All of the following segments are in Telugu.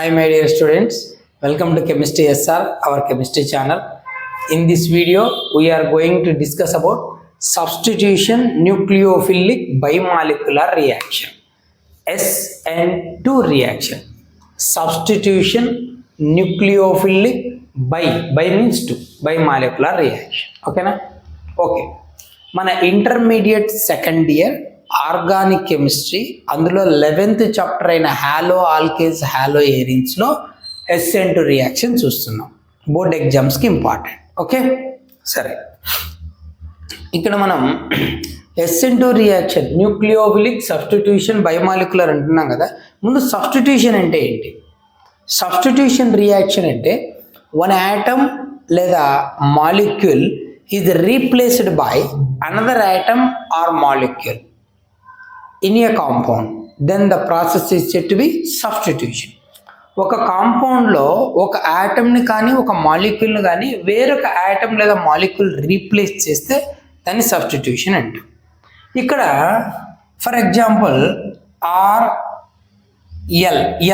Hi my dear students, welcome to Chemistry SR, our chemistry channel. In this video, we are going to discuss about substitution nucleophilic bimolecular reaction, SN2 reaction. Substitution nucleophilic by means 2, bimolecular reaction. Okay na? Okay. Mana intermediate second year organic chemistry అందులో 11th చాప్టర్ అయిన హాలో ఆల్కేన్స్ హాలో ఏరిన్స్లో SN2 రియాక్షన్ చూస్తున్నాం. బోర్డ్ ఎగ్జామ్స్కి ఇంపార్టెంట్. ఓకే సరే, ఇక్కడ మనం SN2 reaction nucleophilic substitution biomolecular అంటున్నాం కదా. ముందు సబ్స్టిట్యూషన్ అంటే ఏంటి? సబ్స్టిట్యూషన్ రియాక్షన్ అంటే వన్ యాటమ్ లేదా molecule is replaced by another atom are molecule in a compound, then the process is said to be substitution. ఒక కాంపౌండ్లో ఒక యాటమ్ని కానీ ఒక మాలిక్యూల్ని కానీ వేరొక యాటమ్ లేదా మాలిక్యూల్ రీప్లేస్ చేస్తే దాన్ని సబ్స్టిట్యూషన్ అంటాం. ఇక్కడ for example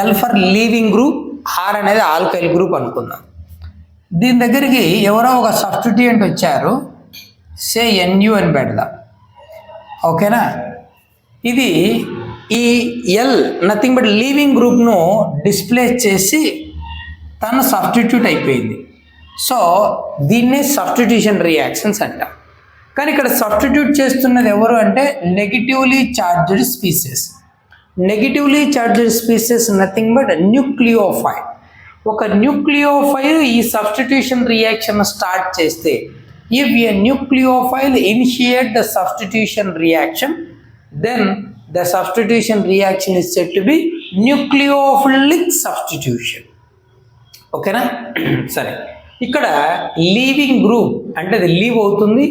L for leaving group, R అనేది ఆల్కైల్ గ్రూప్ అనుకుందాం. దీని దగ్గరికి ఎవరో ఒక సబ్స్టిట్యూయెంట్ వచ్చారు, సే NU అని పెడదాం. ఓకేనా? ఇది ఈ ఎల్ నథింగ్ బట్ లీవింగ్ గ్రూప్ను డిస్ప్లేస్ చేసి తను సబ్స్టిట్యూట్ అయిపోయింది. సో దీన్నే సబ్స్టిట్యూషన్ రియాక్షన్స్ అంటాం. కానీ ఇక్కడ సబ్స్టిట్యూట్ చేస్తున్నది ఎవరు అంటే negatively charged species. Negatively charged species nothing but nucleophile. ఒక న్యూక్లియోఫైల్ ఈ సబ్స్టిట్యూషన్ రియాక్షన్ స్టార్ట్ చేస్తే, if A nucleophile initiate the substitution reaction, then the substitution reaction is said to be nucleophilic substitution. ఓకేనా? సరే, ఇక్కడ లీవింగ్ గ్రూప్ అంటే అది లీవ్ అవుతుంది,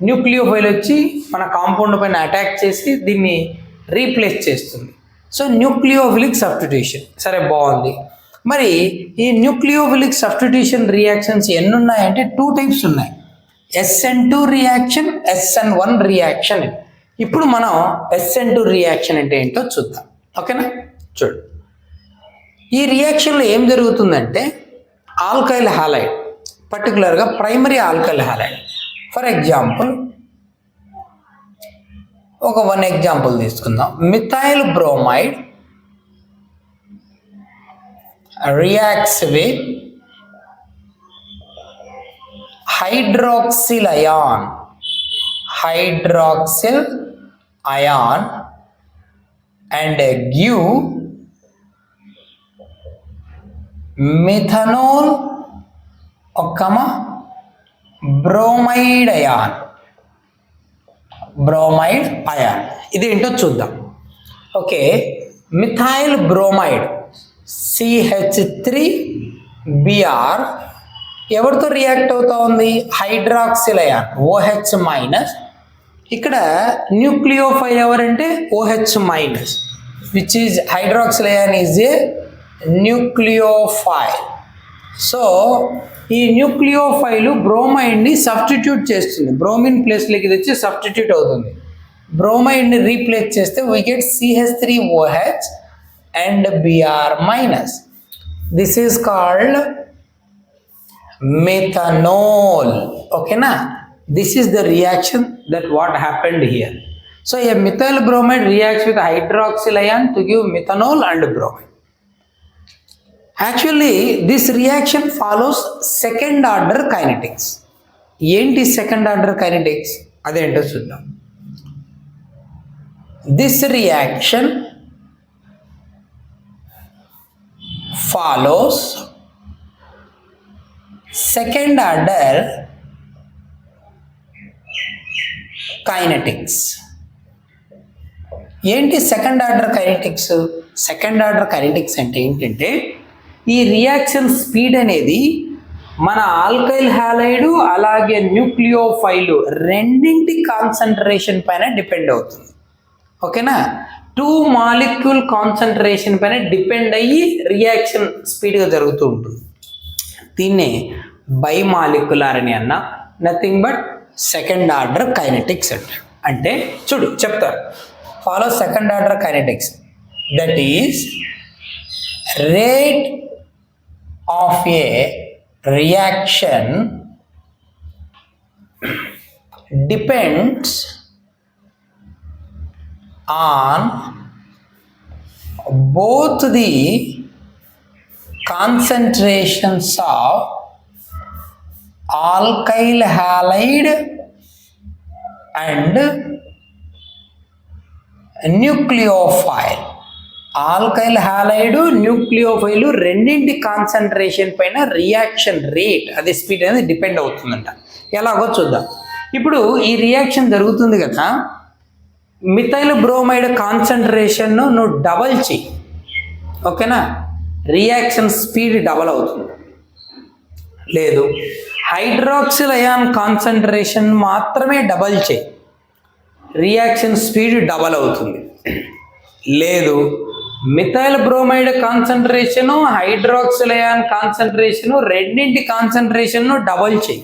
న్యూక్లియోఫైల్ వచ్చి మన కాంపౌండ్ పైన అటాక్ చేసి దీన్ని రీప్లేస్ చేస్తుంది. So nucleophilic substitution. సరే, బాగుంది. మరి ఈ న్యూక్లియోఫిలిక్ సబ్స్టిట్యూషన్ రియాక్షన్స్ ఎన్ని ఉన్నాయంటే 2 టైప్స్ ఉన్నాయి. SN2 reaction, SN1 reaction. ఇప్పుడు మనం SN2 రియాక్షన్ అంటే ఏంటో చూద్దాం. ఓకేనా? చూడు, ఈ రియాక్షన్లో ఏం జరుగుతుందంటే ఆల్కైల్ హాలైడ్, పర్టికులర్గా primary alkyl halide. For example ఒక 1 ఎగ్జాంపుల్ తీసుకుందాం. Methyl bromide reacts with hydroxyl ion and give methanol bromide ion. ఇది ఏంటో చూద్దాం. ఓకే, మిథైల్ బ్రోమైడ్ CH3Br ఎవరితో రియాక్ట్ అవుతా ఉంది? Hydroxyl ion OH-. ఇక్కడ న్యూక్లియోఫైల్ ఎవరంటే OH-, which is hydroxyl ion is a nucleophile. So ఈ న్యూక్లియోఫైల్ బ్రోమైడ్ని సబ్స్టిట్యూట్ చేస్తుంది, బ్రోమిన్ ప్లేస్లోకి తెచ్చి సబ్స్టిట్యూట్ అవుతుంది. బ్రోమైడ్ని రీప్లేస్ చేస్తే we get CH3OH and Br-. This is called methanol. ఓకేనా? This is the reaction that what happened here. So a methyl bromide reacts with hydroxyl ion to give methanol and bromide. Actually this reaction follows second order kinetics. ఏంటి second order kinetics? అదేంటో చూద్దాం. This reaction follows second order kinetics. ఏంటి second order kinetics? Second order kinetics అంటే ఏంటంటే ఈ రియాక్షన్ స్పీడ్ అనేది మన ఆల్కైల్ హాలైడ్ అలాగే న్యూక్లియోఫైల్ రెండింటి కాన్సన్ట్రేషన్ పైన డిపెండ్ అవుతుంది. ఓకేనా? 2 మాలిక్యూల్ కాన్సన్ట్రేషన్ పైన డిపెండ్ అయ్యి రియాక్షన్ స్పీడ్గా జరుగుతూ ఉంటుంది. దీన్నే బైమాలిక్యులర్ అని అన్నా, nothing but second order kinetics అంటే చూడు చెప్తారు. Follow second order kinetics, that is rate of a reaction depends on both the concentrations of alkyl halide and nucleophile. Alkyl halide, nucleophile రెండింటి కాన్సన్ట్రేషన్ పైన రియాక్షన్ రేట్, అది స్పీడ్ అనేది డిపెండ్ అవుతుందంట. ఎలాగో చూద్దాం. ఇప్పుడు ఈ రియాక్షన్ జరుగుతుంది కదా, మిథైల్ బ్రోమైడ్ కాన్సన్ట్రేషన్ను నువ్వు డబల్ చెయ్యి, ఓకేనా, రియాక్షన్ స్పీడ్ డబల్ అవుతుంది. లేదు, హైడ్రాక్సిల్ అయాన్ కాన్సన్ట్రేషన్ మాత్రమే డబల్ చేయి, రియాక్షన్ స్పీడ్ డబల్ అవుతుంది. లేదు, methyl bromide concentration, hydroxyl ion concentration రెండింటి కాన్సన్ట్రేషన్ను డబల్ చేయి,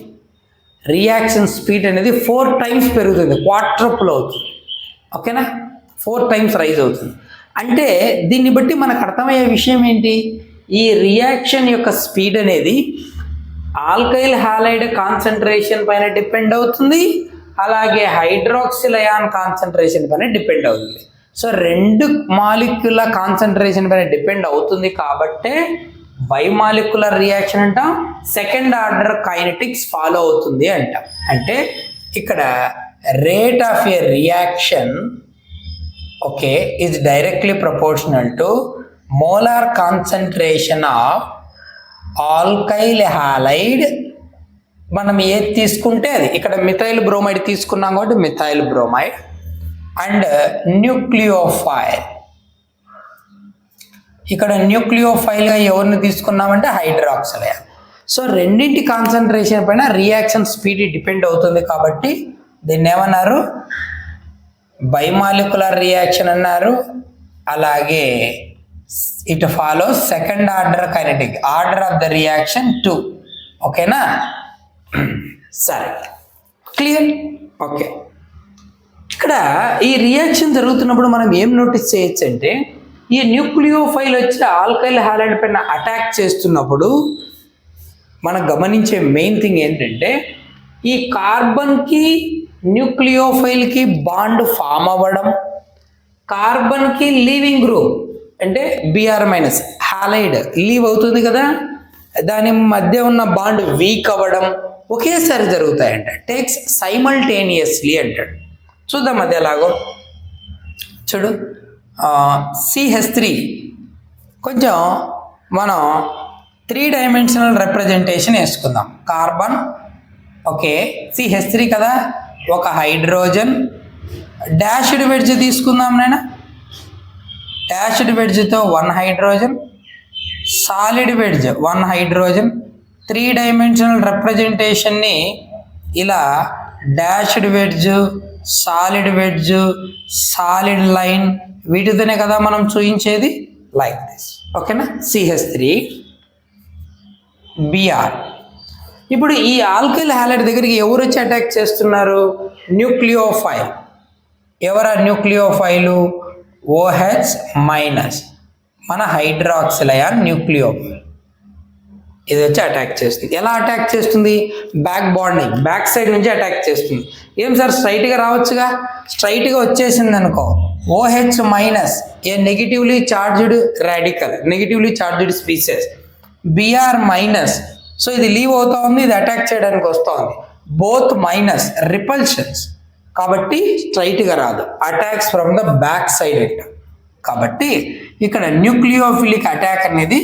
రియాక్షన్ స్పీడ్ అనేది 4 times పెరుగుతుంది, క్వార్ట్రపుల్ అవుతుంది. ఓకేనా, 4 times రైజ్ అవుతుంది. అంటే దీన్ని బట్టి మనకు అర్థమయ్యే విషయం ఏంటి, ఈ రియాక్షన్ యొక్క స్పీడ్ అనేది ఆల్కైల్ హాలైడ్ కాన్సన్ట్రేషన్ పైన డిపెండ్ అవుతుంది, అలాగే హైడ్రాక్సిల్ అయాన్ కాన్సన్ట్రేషన్ పైన డిపెండ్ అవుతుంది. సో 2 మాలిక్యులర్ కాన్సన్ట్రేషన్ పైన డిపెండ్ అవుతుంది కాబట్టే బైమాలిక్యులర్ రియాక్షన్ అంటాం, సెకండ్ ఆర్డర్ కైనెటిక్స్ ఫాలో అవుతుంది అంటాం. అంటే ఇక్కడ rate of A reaction okay is directly proportional to molar concentration of alkyl halide. మనం ఏది తీసుకుంటే అది, ఇక్కడ మిథైల్ బ్రోమైడ్ తీసుకున్నాం కాబట్టి మిథైల్ బ్రోమైడ్ అండ్ న్యూక్లియోఫైల్. ఇక్కడ న్యూక్లియోఫైల్గా ఎవరిని తీసుకున్నామంటే హైడ్రాక్సిల్ అయాన్. సో రెండింటి కాన్సన్ట్రేషన్ పైన రియాక్షన్ స్పీడ్ డిపెండ్ అవుతుంది కాబట్టి దీన్ని ఏమన్నారు, బైమాలిక్యులర్ రియాక్షన్ అన్నారు. అలాగే it follows second order kinetic, order of the reaction 2. ఓకేనా, సరే, క్లియర్. ఓకే, ఇక్కడ ఈ రియాక్షన్ జరుగుతున్నప్పుడు మనం ఏం నోటీస్ చేయొచ్చు అంటే, ఈ న్యూక్లియోఫైల్ వచ్చి ఆల్కైల్ హాలైడ్ పైన అటాక్ చేస్తున్నప్పుడు మనం గమనించే మెయిన్ థింగ్ ఏంటంటే, ఈ కార్బన్కి న్యూక్లియోఫైల్కి బాండ్ ఫామ్ అవ్వడం, కార్బన్కి లీవింగ్ గ్రూప్ అంటే Br- హాలైడ్ లీవ్ అవుతుంది కదా, దాని మధ్య ఉన్న బాండ్ వీక్ అవ్వడం ఒకేసారి జరుగుతాయంట, టేక్స్ సైమల్టేనియస్లీ అంటాడు. చూద్దాం అది ఎలాగో. చూడు, CH3 కొంచెం మనం 3 డైమెన్షనల్ రిప్రజెంటేషన్ వేసుకుందాం. కార్బన్ ఓకే, CH3 కదా, ఒక హైడ్రోజన్, డాష్డ్ వెడ్జ్ తీసుకుందాం నేను, డాష్డ్ వెడ్జ్తో 1 hydrogen, solid wedge 1 hydrogen. 3 dimensional రిప్రజెంటేషన్ని ఇలా dashed wedge, solid wedge, solid line వీటితోనే కదా మనం చూపించేది, లైక్ దిస్. ఓకేనా, CH3 Br. ఇప్పుడు ఈ ఆల్కైల్ హాలైడ్ దగ్గరికి ఎవరు వచ్చి అటాక్ చేస్తున్నారు, న్యూక్లియోఫైల్. ఎవరా న్యూక్లియోఫైలు, OH-, మన హైడ్రాక్సిల్ అయాన్ న్యూక్లియోఫైల్. ఇది వచ్చి అటాక్ చేస్తుంది. ఎలా అటాక్ చేస్తుంది, బ్యాక్ బాండింగ్, బ్యాక్ సైడ్ నుంచి అటాక్ చేస్తుంది. ఏం సార్ స్ట్రైట్గా రావచ్చుగా, స్ట్రైట్గా వచ్చేసింది అనుకో, OH- a negatively charged radical, negatively charged species, Br-, so ఇది లీవ్ అవుతా ఉంది, ఇది అటాక్ చేయడానికి వస్తూ ఉంది, బోత్ మైనస్, రిపల్షన్స్, కాబట్టి స్ట్రైట్గా రాదు, attacks from the back side అంట. కాబట్టి ఇక్కడ న్యూక్లియోఫిలిక్ అటాక్ అనేది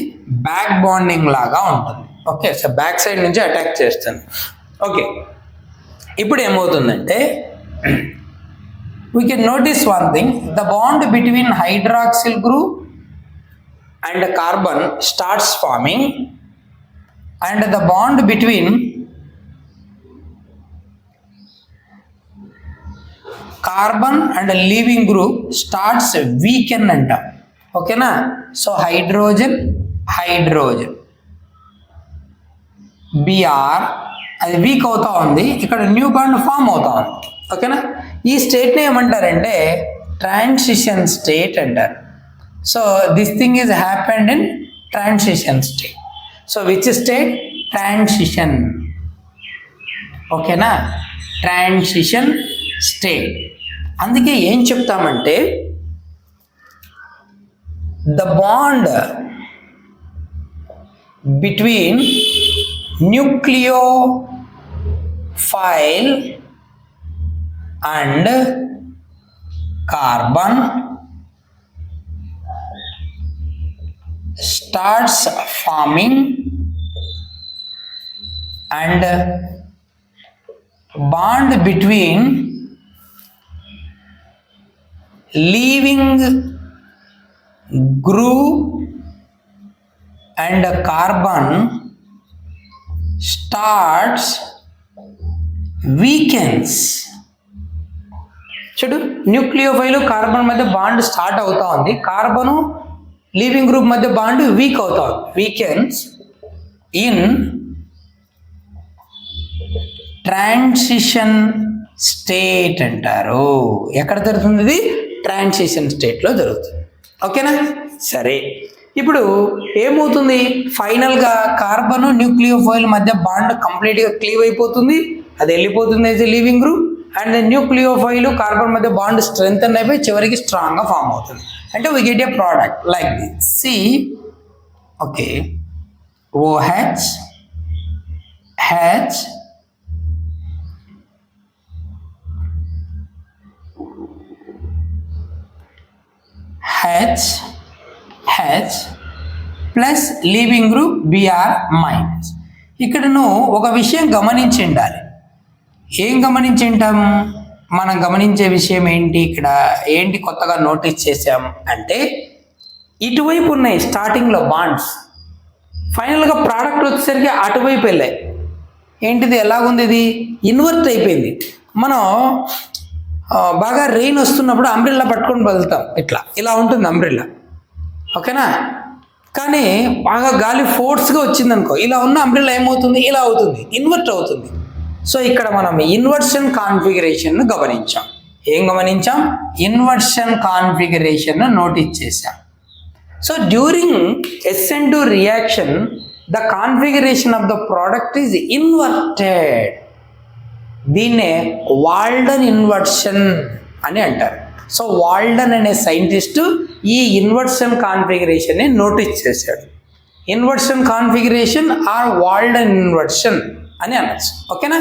బ్యాక్ బాండింగ్ లాగా ఉంటుంది. ఓకే, సో బ్యాక్ సైడ్ నుంచి అటాక్ చేస్తాను. ఓకే, ఇప్పుడు ఏమవుతుందంటే, we can notice one thing, the bond between hydroxyl group and carbon starts forming, and the bond between carbon and leaving group starts weaken anta. ఓకేనా, సో హైడ్రోజన్ Br అది వీక్ అవుతా ఉంది, ఇక్కడ న్యూ బాండ్ ఫామ్ అవుతా ఉంది. ఓకేనా, ఈ స్టేట్ని ఏమంటారంటే ట్రాన్సిషన్ స్టేట్ అంటారు. So this thing is happened in transition state. So which state? Transition. ఓకేనా, ట్రాన్సిషన్ స్టేట్. అందుకే ఏం చెప్తామంటే the bond between nucleophile and carbon starts forming and bond between leaving group and carbon starts weakens. చూడు, న్యూక్లియోఫైల్ కార్బన్ మధ్య బాండ్ స్టార్ట్ అవుతా ఉంది, కార్బను లీవింగ్ గ్రూప్ మధ్య బాండ్ వీక్ అవుతా ఉంది. వీకెన్స్ ఇన్ ట్రాన్సిషన్ స్టేట్ అంటారు. ఎక్కడ జరుగుతుంది ఇది? ట్రాన్సిషన్ స్టేట్లో జరుగుతుంది. ఓకేనా, సరే. ఇప్పుడు ఏమవుతుంది? ఫైనల్గా కార్బను న్యూక్లియోఫైల్ మధ్య బాండ్ కంప్లీట్గా క్లీవ్ అయిపోతుంది, అది వెళ్ళిపోతుంది as a leaving group. And nucleophile carbon మధ్య బాండ్ స్ట్రెంగ్తన్ అయిపోయి చివరికి స్ట్రాంగ్గా ఫామ్ అవుతుంది. అంటే we get a product like this. C okay, OH H H H plus leaving group Br minus. ఇక్కడ నువ్వు ఒక విషయం గమనించి ఉండాలి. ఏం గమనించింటాం? మనం గమనించే విషయం ఏంటి? ఇక్కడ ఏంటి కొత్తగా నోటీస్ చేసాం అంటే ఇటువైపు ఉన్నాయి స్టార్టింగ్లో బాండ్స్, ఫైనల్గా ప్రోడక్ట్ వచ్చేసరికి అటువైపు వెళ్ళాయి. ఏంటిది? ఎలాగుంది? ఇది ఇన్వర్ట్ అయిపోయింది. మనం బాగా రెయిన్ వస్తున్నప్పుడు అంబ్రెల్లా పట్టుకొని బదులుతాం, ఇలా ఉంటుంది అంబ్రెల్లా. ఓకేనా, కానీ బాగా గాలి ఫోర్స్గా వచ్చిందనుకో, ఇలా ఉన్న అంబ్రెల్లా ఏమవుతుంది? ఇలా అవుతుంది, ఇన్వర్ట్ అవుతుంది. సో ఇక్కడ మనం ఇన్వర్షన్ కాన్ఫిగరేషన్ గమనించాం. ఏం గమనించాం? ఇన్వర్షన్ కాన్ఫిగరేషన్ నోటీస్ చేశాం. So during SN2 reaction the configuration of the product is inverted. దీన్నే వాల్డన్ ఇన్వర్షన్ అని అంటారు. సో వాల్డన్ అనే సైంటిస్టు ఈ ఇన్వర్షన్ కాన్ఫిగరేషన్ని నోటీస్ చేశాడు. Inversion configuration or Walden inversion అని అనొచ్చు. ఓకేనా,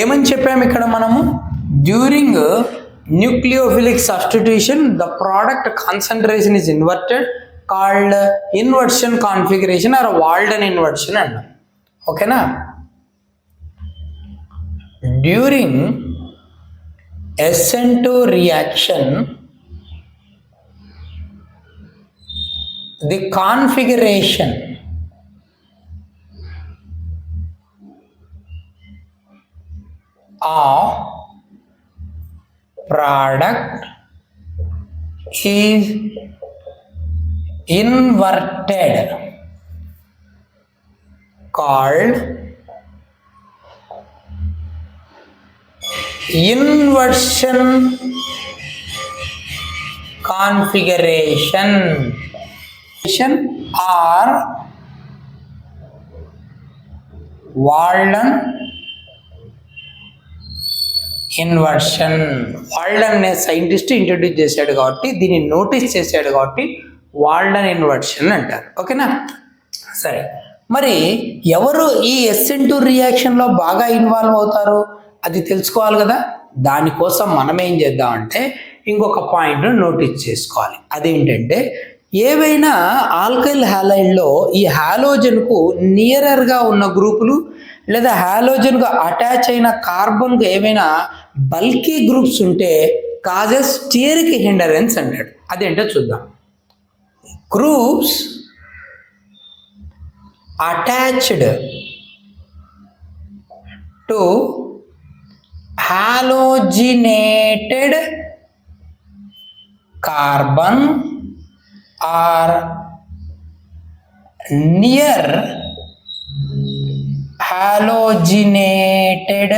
ఏమని చెప్పాము ఇక్కడ మనము? During nucleophilic substitution the product concentration is inverted called inversion configuration or Walden inversion అన్నాం. ఓకేనా, డ్యూరింగ్ SN2 reaction the configuration of product is inverted called inversion configuration or Walden inversion. Walden అనే సైంటిస్ట్ ఇంట్రడ్యూస్ చేశాడు కాబట్టి, దీన్ని నోటీస్ చేశాడు కాబట్టి వాల్డన్ ఇన్వర్షన్ అంటారు. ఓకేనా, సరే. మరి ఎవరు ఈ SN2 రియాక్షన్లో బాగా ఇన్వాల్వ్ అవుతారు అది తెలుసుకోవాలి కదా. దానికోసం మనం ఏం చేద్దామంటే ఇంకొక పాయింట్ నోటీస్ చేసుకోవాలి. అదేంటంటే ఏవైనా ఆల్కైల్ హ్యాలైడ్లో ఈ హాలోజన్కు నియరర్గా ఉన్న గ్రూపులు లేదా హాలోజన్కు అటాచ్ అయిన కార్బన్కు ఏమైనా బల్కీ గ్రూప్స్ ఉంటే కాజెస్ స్టియరిక్ హిండరెన్స్ అంటాడు. అదేంటో చూద్దాం. Groups attached to halogenated carbon or near halogenated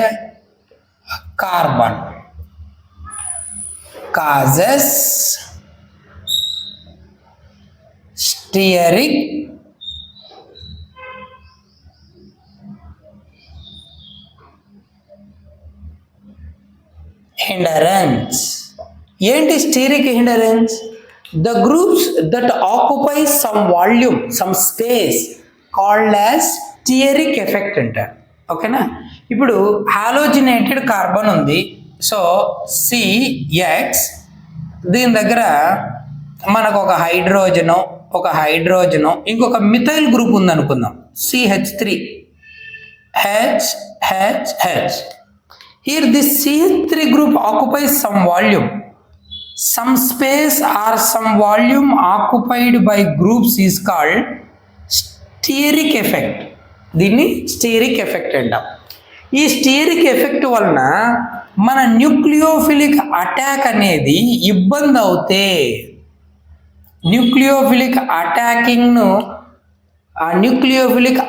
carbon causes stearic hindrance. ఏంటి steric hindrance? The groups that occupy some volume, some space called as stearic effect అంటారు. ఓకేనా? ఇప్పుడు హాలోజినేటెడ్ కార్బన్ ఉంది. సో సిఎక్స్, దీని దగ్గర మనకు ఒక హైడ్రోజను ఇంకొక మిథైల్ గ్రూప్ ఉంది అనుకుందాం, CH3 H. Here this CH3 group occupies some volume. Some space or some volume occupied by groups is called steric effect. దీన్ని స్టీరిక్ ఎఫెక్ట్ అంటాం. ఈ స్టీరిక్ ఎఫెక్ట్ వలన మన న్యూక్లియోఫిలిక్ అటాక్ అనేది ఇబ్బంది అవుతే, న్యూక్లియోఫిలిక్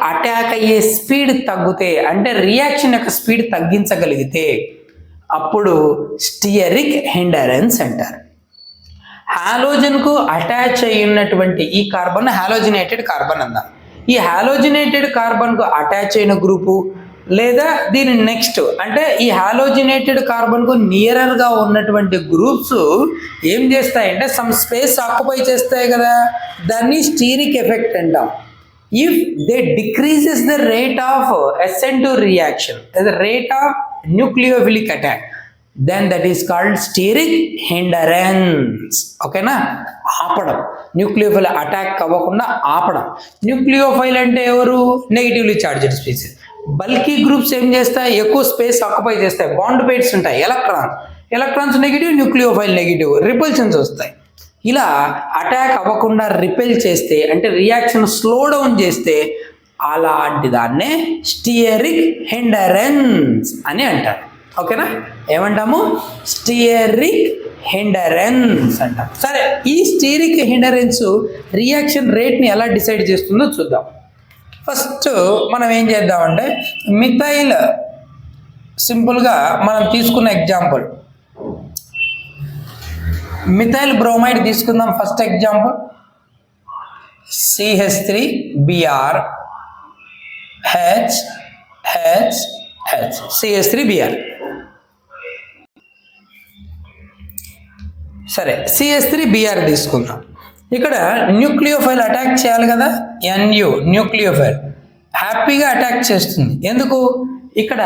అటాక్ అయ్యే స్పీడ్ తగ్గితే, అంటే రియాక్షన్ యొక్క స్పీడ్ తగ్గించగలిగితే అప్పుడు స్టియరిక్ హిండరెన్స్ అంటారు. హాలోజన్కు అటాచ్ అయి ఉన్నటువంటి ఈ కార్బన్ హాలోజినేటెడ్ కార్బన్ అందాం. ఈ హాలోజినేటెడ్ కార్బన్కు అటాచ్ అయిన గ్రూపు లేదా దీని నెక్స్ట్ అంటే ఈ హాలోజినేటెడ్ కార్బన్కు నియరర్గా ఉన్నటువంటి గ్రూప్స్ ఏం చేస్తాయంటే సమ్ స్పేస్ ఆక్యుపై చేస్తాయి కదా, దాన్ని స్టీరిక్ ఎఫెక్ట్ అంటాం. If they decreases the rate of SN2 reaction, the rate of nucleophilic attack, then that is called steric hindrance. ఓకేనా? ఆపడం, న్యూక్లియోఫైల్ అటాక్ అవ్వకుండా ఆపడం. న్యూక్లియోఫైల్ అంటే ఎవరు? Negatively charged species. Bulky groups ఏం చేస్తాయి? ఎక్కువ స్పేస్ ఆక్యుపై చేస్తాయి. బాండ్ పేర్స్ ఉంటాయి. Electrons negative, nucleophile negative, repulsions వస్తాయి. ఇలా అటాక్ అవ్వకుండా రిపెల్ చేస్తే, అంటే రియాక్షన్ స్లో డౌన్ చేస్తే, అలాంటి దాన్నే స్టియరిక్ హిండరెన్స్ అని అంటారు. ఓకేనా? ఏమంటాము? స్టియరిక్ హిండరెన్స్ అంటాం. సరే, ఈ స్టియరిక్ హిండరెన్స్ రియాక్షన్ రేట్ని ఎలా డిసైడ్ చేస్తుందో చూద్దాం. ఫస్ట్ మనం ఏం చేద్దామంటే మిథైల్, సింపుల్గా మనం తీసుకున్న ఎగ్జాంపుల్ మిథైల్ బ్రోమైడ్ తీసుకుందాం. First example CH3Br H CH3Br. సరే, CH3Br తీసుకుందాం. ఇక్కడ న్యూక్లియోఫైల్ అటాక్ చేయాలి కదా, NU న్యూక్లియోఫైల్ హ్యాపీగా అటాక్ చేస్తుంది. ఎందుకు? ఇక్కడ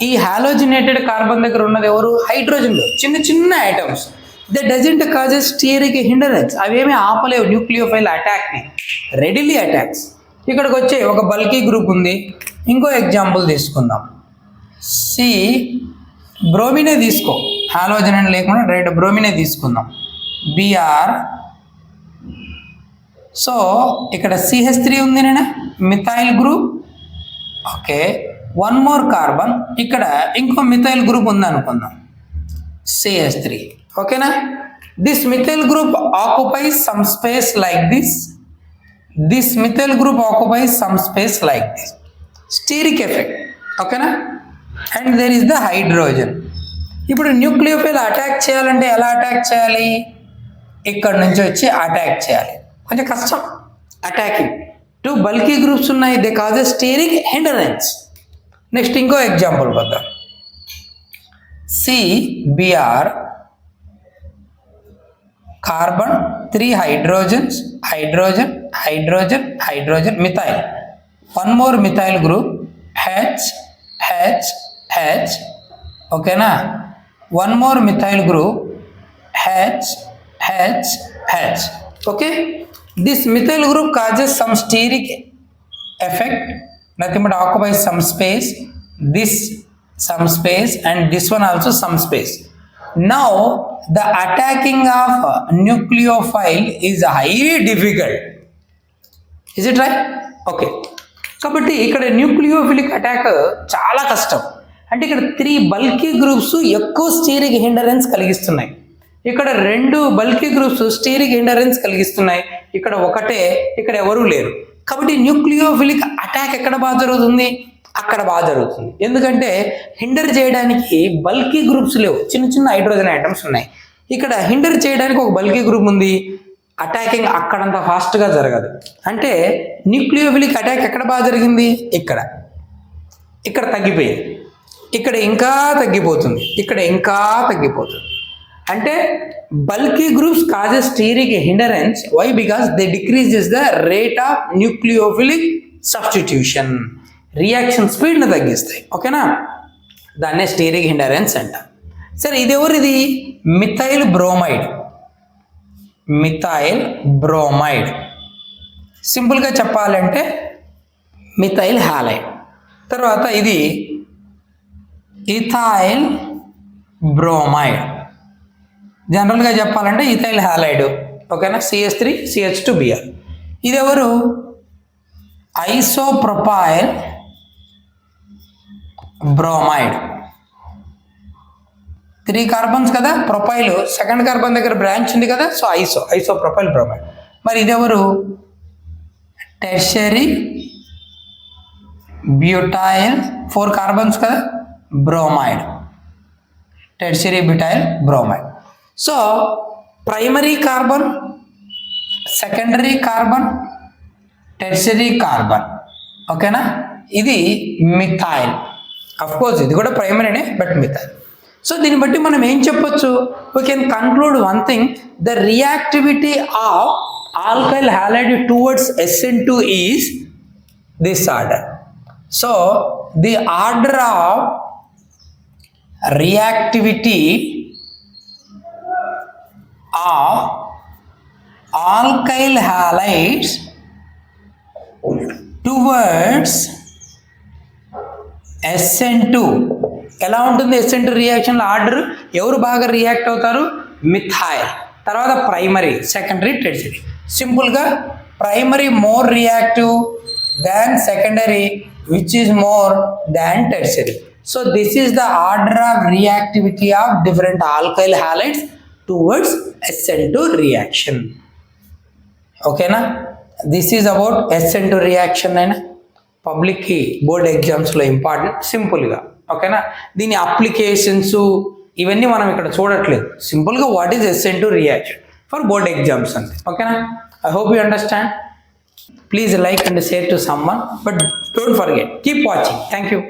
ఈ హాలోజినేటెడ్ కార్బన్ దగ్గర ఉన్నది ఎవరు? హైడ్రోజన్లు, చిన్న చిన్న items. They doesn't causes stearic hindrance. అవేమీ ఆపలేవు న్యూక్లియోఫైల్ అటాక్ని, రెడీలీ అటాక్స్. ఇక్కడికి వచ్చే ఒక బల్కీ గ్రూప్ ఉంది. ఇంకో ఎగ్జాంపుల్ తీసుకుందాం. బ్రోమినే తీసుకో, హాలోజన్ అని లేకుండా డైరెక్ట్ బ్రోమినే తీసుకుందాం. Br. సో ఇక్కడ CH3 ఉంది నేనా, methyl group. Okay, one more carbon, ఇక్కడ ఇంకో మిథైల్ గ్రూప్ ఉంది అనుకుందాం, CH3. ఓకేనా? This methyl group occupies some space like this. This methyl group occupies some space like this. Steric effect. ఓకేనా? And there is the hydrogen. ఇప్పుడు న్యూక్లియోఫైల్ అటాక్ చేయాలంటే ఎలా అటాక్ చేయాలి? ఇక్కడ నుంచి వచ్చి అటాక్ చేయాలి. కొంచెం కష్టం అటాకింగ్. టూ బల్కీ గ్రూప్స్ ఉన్నాయి, they cause a steric hindrance. Next ఇంకో ఎగ్జాంపుల్ వద్దాం. CBr carbon, 3 hydrogens, hydrogen, methyl, one more methyl group H. ఓకేనా? One more methyl group H. Okay, this methyl group causes some steric effect, nothing but occupies some space, this some space, and this one also some space. Now the attacking of nucleophile is highly difficult. Is it right? Okay, కాబట్టి ఇక్కడ న్యూక్లియోఫిలిక్ అటాక్ చాలా కష్టం. అంటే ఇక్కడ 3 బల్కీ గ్రూప్స్ ఎక్కువ స్టీరిక్ హిండరెన్స్ కలిగిస్తున్నాయి. ఇక్కడ 2 బల్కీ గ్రూప్స్ స్టీరిక్ హిండరెన్స్ కలిగిస్తున్నాయి. ఇక్కడ ఒకటే, ఇక్కడ ఎవరూ లేరు. కాబట్టి న్యూక్లియోఫిలిక్ అటాక్ ఎక్కడ బాగా జరుగుతుంది? అక్కడ బాగా జరుగుతుంది. ఎందుకంటే హిండర్ చేయడానికి బల్కీ గ్రూప్స్ లేవు, చిన్న చిన్న హైడ్రోజన్ ఐటమ్స్ ఉన్నాయి. ఇక్కడ హిండర్ చేయడానికి ఒక బల్కీ గ్రూప్ ఉంది, అటాకింగ్ అక్కడంత ఫాస్ట్గా జరగదు. అంటే న్యూక్లియోఫిలిక్ అటాక్ ఎక్కడ బాగా జరిగింది? ఇక్కడ తగ్గిపోయింది, ఇక్కడ ఇంకా తగ్గిపోతుంది, ఇక్కడ ఇంకా తగ్గిపోతుంది. అంటే bulky groups causes steric hindrance. Why? Because they decreases the rate of nucleophilic substitution. Reaction స్పీడ్ని తగ్గిస్తాయి. ఓకేనా? దాన్నే స్టీరిక్ హిండరెన్స్ అంట. సరే, ఇది ఎవరిది? Methyl bromide. సింపుల్గా చెప్పాలంటే మిథైల్ హ్యాలైడ్. తర్వాత ఇది ఇథైల్ బ్రోమైడ్. జనరల్గా చెప్పాలంటే ఇథైల్ హ్యాలైడ్. ఓకేనా? CH3 CH2Br. ఇది ఎవరు? Isopropyl bromide. 3 కార్బన్స్ కదా, ప్రొపైల్ సెకండ్ కార్బన్ దగ్గర బ్రాంచ్ ఉంది కదా, సో ఐసోప్రొపైల్ బ్రోమైడ్. మరి ఇదెవరు? టెర్షరీ బ్యూటైల్, 4 కార్బన్స్ కదా, bromide. Tertiary butyl bromide. So primary carbon, secondary carbon, tertiary carbon. ఓకేనా? ఇది మిథైల్. అఫ్కోర్స్ ఇది కూడా ప్రైమరీనే, బట్ మిథైల్. సో దీన్ని బట్టి మనం ఏం చెప్పొచ్చు? We can conclude one thing, the reactivity of alkyl halide towards SN2 is this order. So the order of reactivity of alkyl halides towards SN2 ఎలా ఉంటుంది? SN2 రియాక్షన్లో ఆర్డర్ ఎవరు బాగా రియాక్ట్ అవుతారు? మిథైల్. తర్వాత ప్రైమరీ, సెకండరీ, టెర్షరీ. సింపుల్గా primary more reactive than secondary, which is more than tertiary. So this is the order of reactivity of different alkyl halides towards SN2 reaction. Okay na? This is about SN2 reaction అయినా పబ్లిక్కి బోర్డ్ ఎగ్జామ్స్లో ఇంపార్టెంట్. సింపుల్గా ఓకేనా? దీని అప్లికేషన్స్ ఇవన్నీ మనం ఇక్కడ చూడట్లేదు. సింపుల్గా what is SN2 reaction for board exams అంతే. ఓకేనా? I hope you understand. Please like and share to someone, but don't forget, keep watching. Thank you.